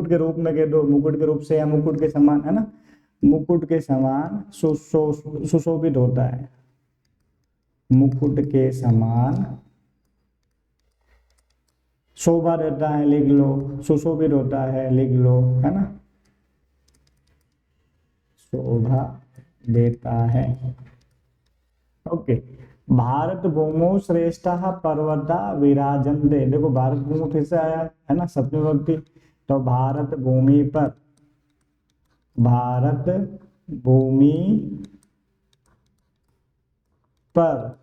के रूप में कह दो, मुकुट के रूप से या मुकुट के समान, है ना? मुकुट के समान सुशोभित होता है, मुकुट के समान शोभा देता है, लिख लो, सुशोभित होता है, लिख लो, है ना? शोभा देता है। ओके, भारत भूमौ श्रेष्ठ पर्वता विराजन्ते, देखो भारत भूमि फिर से आया है ना, सप्तमी विभक्ति, तो भारत भूमि पर, भारत भूमि पर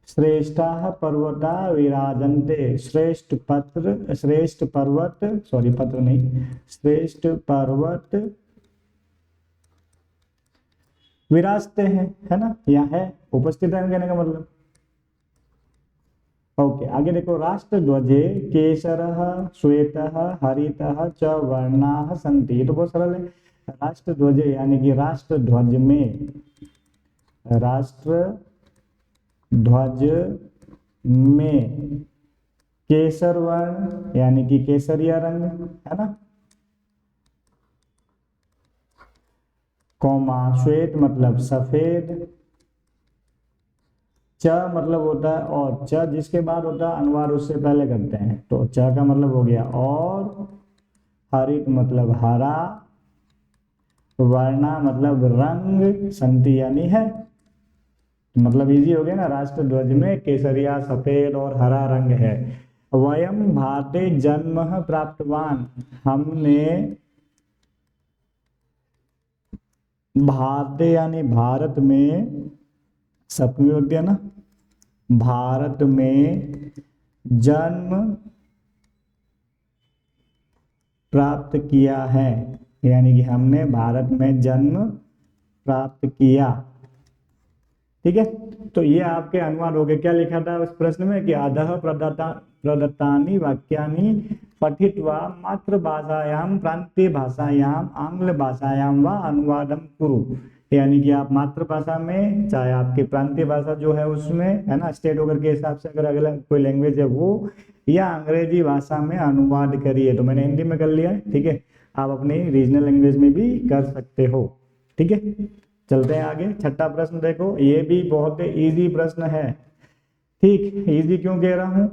श्रेष्ठा पर्वता विराजन्ते, श्रेष्ठ पत्र, श्रेष्ठ पर्वत, सॉरी पत्र नहीं, श्रेष्ठ पर्वत विराजते हैं, है ना? यहाँ है उपस्थित है कहने का मतलब। ओके, आगे देखो, राष्ट्र ध्वजे केसरः श्वेतः हरितः च वर्णाः सन्ति, ये तो बहुत सरल है। राष्ट्र ध्वजे यानी कि राष्ट्र ध्वज में, राष्ट्र ध्वज में केसर वर्ण यानी कि केसरिया रंग, है ना? कौमा, श्वेत मतलब सफेद, च मतलब होता है और, च जिसके बाद होता है अनुवाद उससे पहले करते हैं, तो च का मतलब हो गया और, हरित मतलब हरा, वर्णा मतलब रंग, संति यानी है, मतलब इजी हो गया ना, राष्ट्र ध्वज में केसरिया सफेद और हरा रंग है। वयम भारते जन्म प्राप्तवान, हमने भारत यानी भारत में, सप्तमी विभक्ति है ना, भारत में जन्म प्राप्त किया है, यानी कि हमने भारत में जन्म प्राप्त किया। ठीक है, तो ये आपके अनुवाद हो गए। क्या लिखा था उस प्रश्न में कि अधः प्रदत्तानि वाक्यानि पठित्वा मातृभाषायां प्रांतीय भाषायां आंग्ल भाषायां वा अनुवादम कुरु, यानी कि आप मातृभाषा में, चाहे आपकी प्रांतीय भाषा जो है उसमें, है ना, स्टेट होकर के हिसाब से अगर अगला कोई लैंग्वेज है वो, या अंग्रेजी भाषा में अनुवाद करिए। तो मैंने हिंदी में कर लिया है, ठीक है, आप अपनी रीजनल लैंग्वेज में भी कर सकते हो। ठीक है, चलते हैं आगे। छठा प्रश्न देखो, ये भी बहुत इजी प्रश्न है। ठीक, इजी क्यों कह रहा हूं?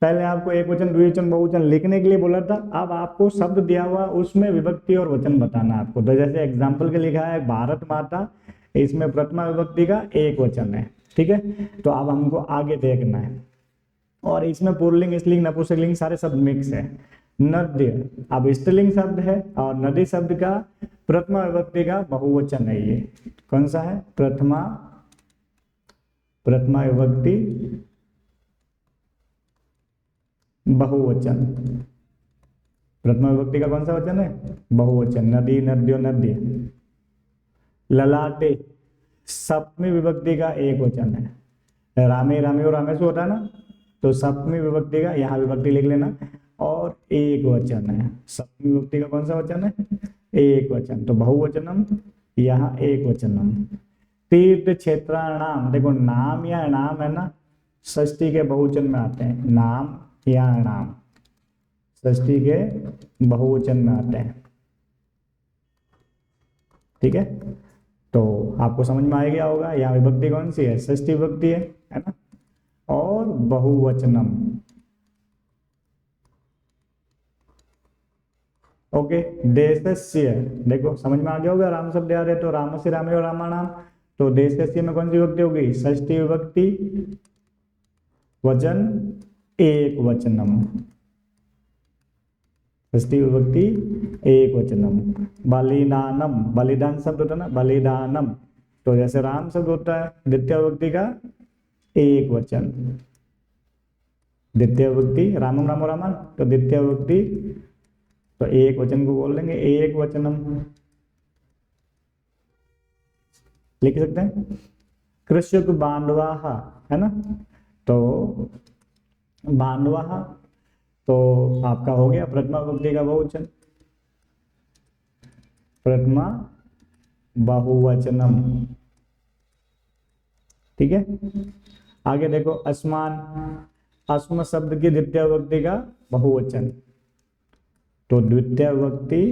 पहले आपको एक वचन, द्विवचन, बहुवचन लिखने के लिए बोला था, अब आपको शब्द दिया हुआ उसमें विभक्ति और वचन बताना आपको। तो जैसे एग्जाम्पल के लिखा है भारत माता, इसमें प्रथमा विभक्ति का एक वचन है, ठीक है, तो अब हमको आगे देखना है, और इसमें पुल्लिंग, स्त्रीलिंग, नपुंसकलिंग सारे शब्द मिक्स है। नद्य अब स्त्रीलिंग शब्द है, और नदी शब्द का प्रथमा विभक्ति का बहुवचन है। ये कौन सा है? प्रथमा विभक्ति बहुवचन। प्रथमा विभक्ति का कौन सा वचन है? बहुवचन। नदी, नद्यो, नद्य। ललाटे सप्तमी विभक्ति का एक वचन है। रामे, रामे और रामेशु होता है ना, तो सप्तमी विभक्ति का, यहाँ विभक्ति लिख लेना। और एक वचन है। सप्तमी विभक्ति का कौन सा वचन है? एक वचन। तो बहुवचनम, यहाँ एक वचनम। तीर्थ क्षेत्राणाम, देखो नाम या नाम है ना, षष्ठी के बहुवचन में आते हैं। नाम या नाम षष्ठी के बहुवचन में आते हैं। ठीक है, तो आपको समझ में आ गया होगा यहाँ विभक्ति कौन सी है? षष्ठी विभक्ति है ना। और बहुवचनम। ओके, देशस्य, देखो समझ में आ गया होगा, राम शब्द आ रहे तो रामस्य रामे और रामाणाम। तो देशस्य में कौन सी विभक्ति होगी? षष्ठी विभक्ति, वचन एक वचनम। षष्ठी विभक्ति एक वचनम। बलिदानम, बलिदान शब्द होता है ना, बलिदानम। तो जैसे राम शब्द होता है द्वितीय विभक्ति का एक वचन, द्वितीय विभक्ति रामम रामो रामन, तो द्वितीय विभक्ति तो एक वचन को बोल देंगे एक वचनम, लिख सकते हैं। कृष्यक बांधवाह, है ना, तो बांधवाह तो आपका हो गया प्रथमा विभक्ति का बहुवचन, प्रथमा बहुवचनम। ठीक है, आगे देखो अस्मान, अस्म शब्द की द्वितीय विभक्ति का बहुवचन, तो द्वितीय विभक्ति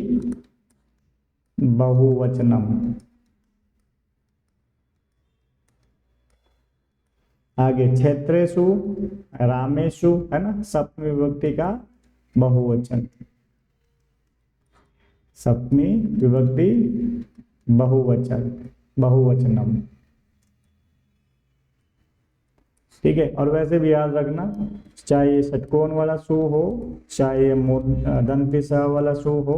बहुवचनम। आगे क्षेत्रेषु, रामेषु, है ना, सप्तमी विभक्ति का बहुवचन, सप्तमी विभक्ति बहुवचन, बहुवचनम। ठीक है, और वैसे भी याद रखना, चाहे षटकोण वाला सु हो, चाहे दंत स वाला सु हो,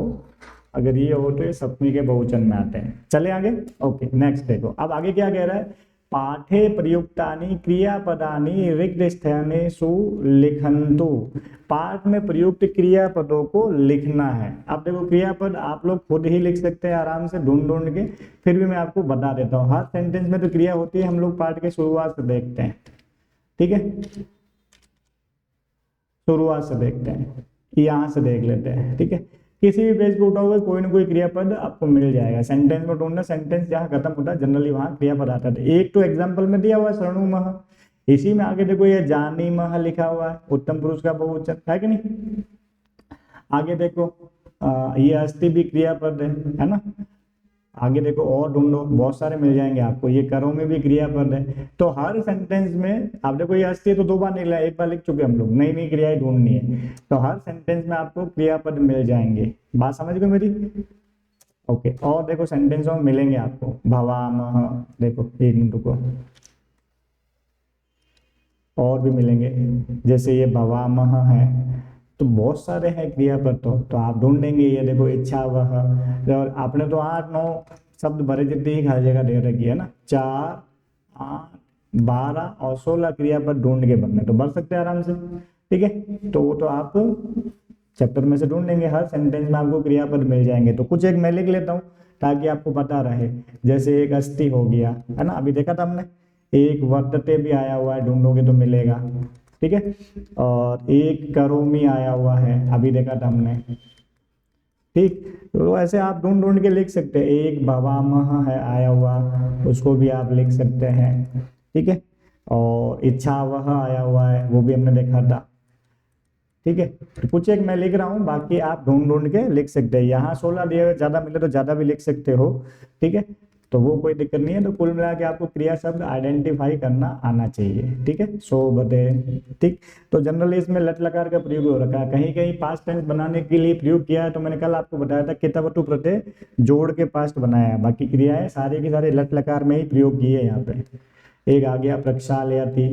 अगर ये हो तो ये सप्तमी के बहुवचन में आते हैं। चले आगे। ओके, नेक्स्ट देखो, अब आगे क्या कह रहा है? पाठे प्रयुक्तानि क्रियापदानि रिक्त स्थानेषु लिखन्तु। पाठ में प्रयुक्त क्रियापदों को लिखना है। अब देखो क्रियापद आप लोग खुद ही लिख सकते हैं आराम से ढूंढ ढूंढ के, फिर भी मैं आपको बता देता हूँ। हर सेंटेंस में तो क्रिया होती है, हम लोग पाठ के शुरुआत से देखते हैं। ठीक है, शुरुआत से देखते हैं, यहाँ से देख लेते हैं। ठीक है, किसी भी पेज पे उठाओगे कोई ना कोई क्रियापद आपको मिल जाएगा। सेंटेंस में ढूंढना, सेंटेंस जहाँ खत्म होता है जनरली वहाँ क्रियापद आता है। एक तो एग्जांपल में दिया हुआ है शरणुमः, इसी में आगे देखो ये जानीमः लिखा हुआ है, उत्तम पुरुष का बहुवचन है कि नहीं। आगे देखो ये अस्ति भी क्रियापद है ना। आगे देखो और ढूंढो, बहुत सारे मिल जाएंगे आपको। ये करो में भी क्रियापद है। तो हर सेंटेंस में आप देखो ये अस्ति है तो 2 बार निकला, 1 बार लिख चुके हम लोग, नई नई क्रियाएं ढूंढनी है। तो हर सेंटेंस में आपको क्रियापद मिल जाएंगे। बात समझ गए मेरी? ओके, और देखो सेंटेंसों में मिलेंगे आपको भवामः, देखो एक मिनट रुको, और भी मिलेंगे। जैसे ये भवामः है तो बहुत सारे हैं क्रियापद, तो आप ढूंढेंगे। ये देखो इच्छा वह, और आपने तो 8-9 शब्द भरे जितनी ही हर जगह दे रखी है ना, 4, 8, 12 और 16 क्रियापद ढूंढ के बनने, तो बढ़ सकते हैं आराम से। ठीक है, तो वो तो आप चैप्टर में से ढूंढेंगे, हर सेंटेंस में आपको क्रियापद मिल जाएंगे। तो कुछ एक मैं लिख लेता हूँ ताकि आपको पता रहे। जैसे एक अस्ति हो गया, है ना, अभी देखा था हमने। एक वर्तते भी आया हुआ है, ढूंढोगे तो मिलेगा। ठीक है, और एक करोमी आया हुआ है, अभी देखा था हमने। ठीक, तो ऐसे आप ढूंढ ढूंढ के लिख सकते हैं। एक भवामः है आया हुआ, उसको भी आप लिख सकते हैं। ठीक है, और इच्छा वह आया हुआ है, वो भी हमने देखा था। ठीक है, तो कुछ एक मैं लिख रहा हूँ, बाकी आप ढूंढ ढूंढ के लिख सकते हैं। यहाँ 16 दिए हुए, ज्यादा मिले तो ज्यादा भी लिख सकते हो। ठीक है, तो वो कोई दिक्कत नहीं है। तो कुल मिला के आपको क्रिया शब्द आइडेंटिफाई करना आना चाहिए। ठीक है, शोभते। ठीक, तो जनरली इसमें लट लकार का प्रयोग हो रखा है, कहीं कहीं पास्ट टेंस बनाने के लिए प्रयोग किया है। तो मैंने कल आपको बताया था कितवतु प्रत्यय जोड़ के पास्ट बनाया है, बाकी क्रियाएं सारे की सारे लट लकार में ही प्रयोग किए यहाँ पे। एक आ गया प्रक्षालयति।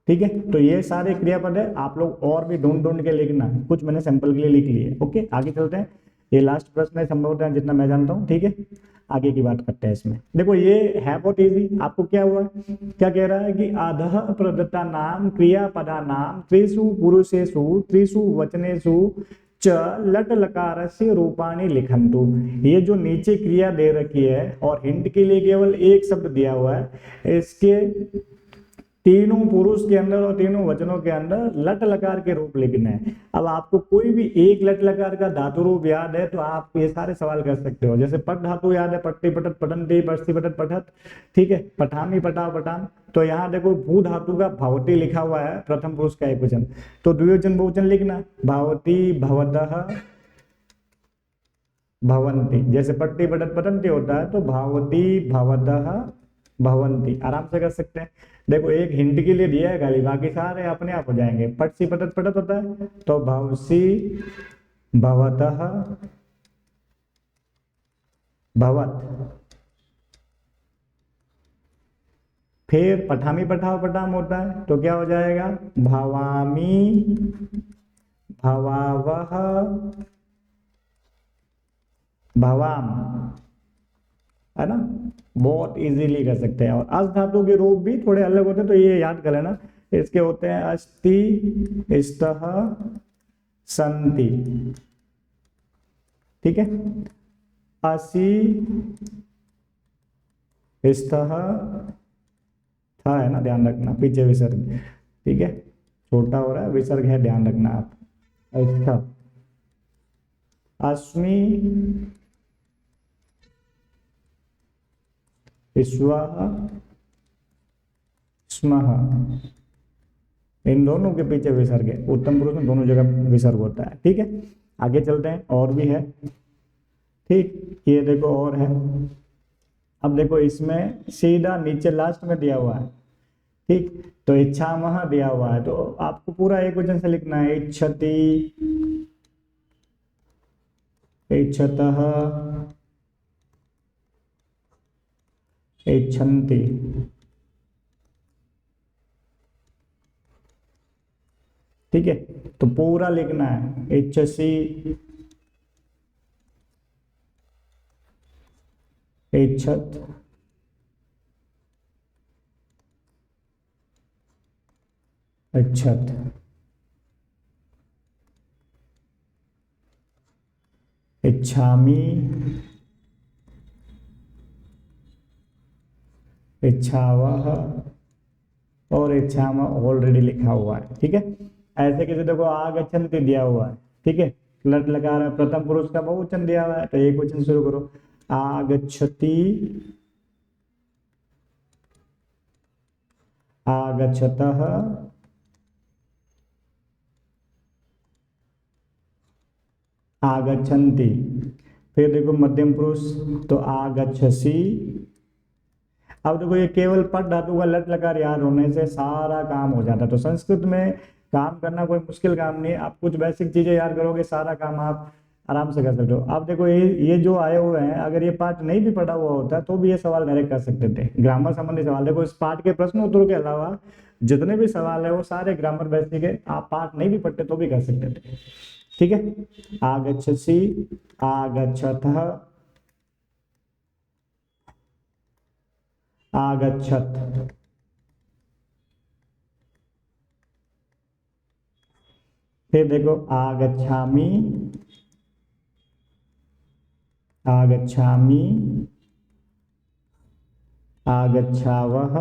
ठीक है, तो ये सारे क्रियापद है, आप लोग और भी ढूंढ ढूंढ के लिखना है। कुछ मैंने सैंपल के लिए लिख लिए। ओके, आगे चलते हैं। ये लास्ट प्रश्न है संभवतः जितना मैं जानता हूँ। ठीक है, आगे की बात करते हैं इसमें। देखो ये है बहुत इजी। आपको क्या हुआ, क्या कह रहा है कि अधः प्रदत्ता नाम क्रियापदा नाम त्रिषु पुरुषेषु त्रिषु वचनेषु च लट लकारस्य रूपाणि लिखन्तु। ये जो नीचे क्रिया दे रखी है और हिंट के लिए केवल एक शब्द दिया हुआ है, इसके तीनों पुरुष के अंदर और तीनों वचनों के अंदर लट लकार के रूप लिखने हैं। अब आपको कोई भी एक लट लकार का धातु रूप याद है तो आप ये सारे सवाल कर सकते हो। जैसे पट धातु याद है, पट्टी पटत पटंती पटसी पटत पटत, ठीक है, पठामी पटाव पटान। तो यहाँ देखो भू धातु का भवती लिखा हुआ है, प्रथम पुरुष का एक वचन, तो द्विवचन बहुवचन लिखना, भवती भवतः भवंती। जैसे पट्टी पटत पटंती होता है तो भवती भवतः भवंती, आराम से कर सकते हैं। देखो एक हिंट के लिए दिया है खाली, बाकी सारे अपने आप हो जाएंगे। पटसी पटत पटत होता है तो भवसी भवतः भवत। फिर पठामी पठाव पटाम होता है तो क्या हो जाएगा, भवामी भवावह भवाम, है ना, बहुत इजीली कर सकते हैं। और अस धातु के रूप भी थोड़े अलग होते हैं तो ये याद कर लेना। इसके होते हैं अस्ति स्तः संति, ठीक है, असी स्तः था, है ना, ध्यान रखना, पीछे विसर्ग, ठीक है, छोटा हो रहा है, विसर्ग है, ध्यान रखना आप। अच्छा, अस्मि स्वः स्मः, इन दोनों के पीछे विसर्ग है। उत्तम पुरुष में दोनों जगह विसर्ग होता है, ठीक है। आगे चलते हैं, और भी है, ठीक, ये देखो और है। अब देखो इसमें सीधा नीचे लास्ट में दिया हुआ है, ठीक, तो इच्छामह दिया हुआ है तो आपको पूरा एक वचन से लिखना है, इच्छति इच्छतः इच्छन्ति, ठीक है, तो पूरा लिखना है, इच्छसि इच्छत इच्छत, इच्छामि इच्छावह और इच्छाम ऑलरेडी लिखा हुआ है, ठीक है। ऐसे किसी देखो आगच्छन्ति दिया हुआ है, ठीक है, लट लगा रहा है, प्रथम पुरुष का बहुवचन दिया हुआ है तो एक वचन शुरू करो, आगच्छति आगच्छतः आगच्छन्ति। फिर देखो मध्यम पुरुष तो आगच्छसि। अब देखो ये केवल पट धातु का लट लकार याद होने से सारा काम हो जाता है। तो संस्कृत में काम करना कोई मुश्किल काम नहीं है, आप कुछ बेसिक चीजें याद करोगे सारा काम आप आराम से कर सकते हो। अब देखो ये जो आए हुए हैं, अगर ये पाठ नहीं भी पढ़ा हुआ होता तो भी ये सवाल डायरेक्ट कर सकते थे, ग्रामर संबंधी सवाल। देखो इस पाठ के प्रश्न उत्तरों के अलावा जितने भी सवाल है वो सारे ग्रामर बेसिक है, आप पाठ नहीं भी पढ़ते तो भी कर सकते थे, ठीक है। आगच्छसि आगच्छतः आगच्छत, फिर देखो आगच्छामि आगच्छामि आगच्छावः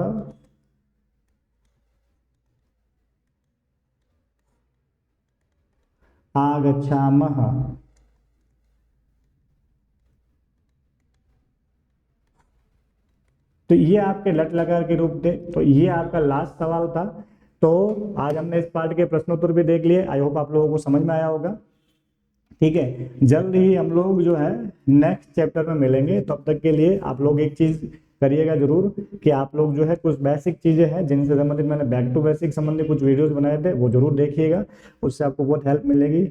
आगच्छामः। तो ये आपके लट लकार के रूप थे। तो ये आपका लास्ट सवाल था। तो आज हमने इस पार्ट के प्रश्नोत्तर भी देख लिए। आई होप आप लोगों को समझ में आया होगा, ठीक है। जल्द ही हम लोग जो है नेक्स्ट चैप्टर में मिलेंगे। तब तक के लिए आप लोग एक चीज करिएगा जरूर कि आप लोग जो है कुछ बेसिक चीजें हैं जिनसे संबंधित मैंने बैक टू बेसिक संबंधित कुछ वीडियोस बनाए थे, वो जरूर देखिएगा, उससे आपको बहुत हेल्प मिलेगी।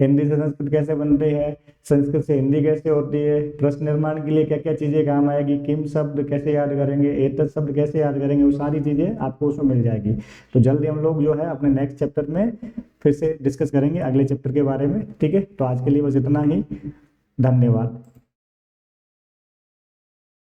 हिंदी से संस्कृत कैसे बनते हैं, संस्कृत से हिंदी कैसे होती है, प्रश्न निर्माण के लिए क्या क्या चीजें काम आएगी, किम शब्द कैसे याद करेंगे, एतत् शब्द कैसे याद करेंगे, वो सारी चीजें आपको उसमें मिल जाएगी। तो जल्दी हम लोग जो है अपने नेक्स्ट चैप्टर में फिर से डिस्कस करेंगे अगले चैप्टर के बारे में, ठीक है। तो आज के लिए बस इतना ही, धन्यवाद।